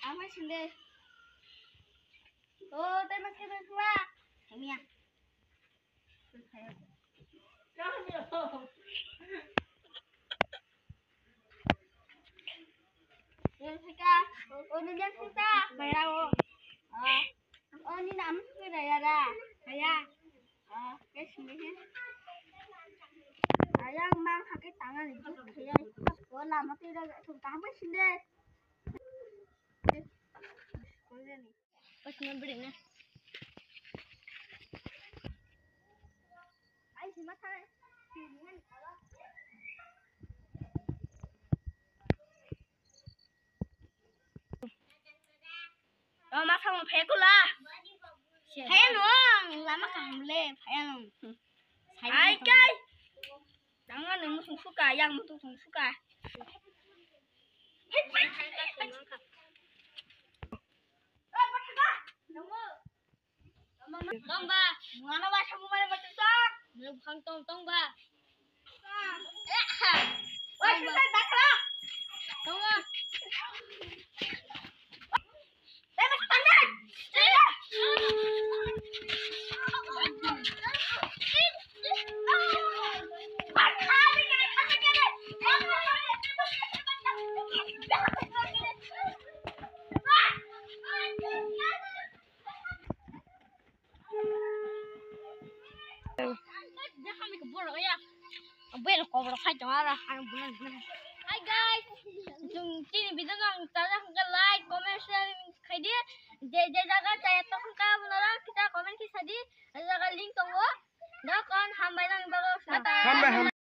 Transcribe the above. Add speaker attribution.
Speaker 1: Apa sih deh? Oh, temas kita semua. Ini ya. Jessica, ini Jessica. Bayar ini nama sudah ya dah. Saya. Ke sini. Ayang mang pakai tangan itu saya oh lama tidak suka apa sih deh. Pas ngebeli nih. Ayo sih mata. Sini kalau. Oh masa mau pekula. Saya dong, lama kamu saya dong. Hai guys. Jangan musuh suka, yang musuh suka. Tong ba, mana ba kamu mana macam tong? Bukan tong ba. Wah, sudah dah lah. Tong ba. Masuk tangan. Hai guys, sini bisa nggak kita like, comment, share, kayak dia jaga saya token kalau kita komen kisah di jaga link tunggu, dah kan hambai nang bagus.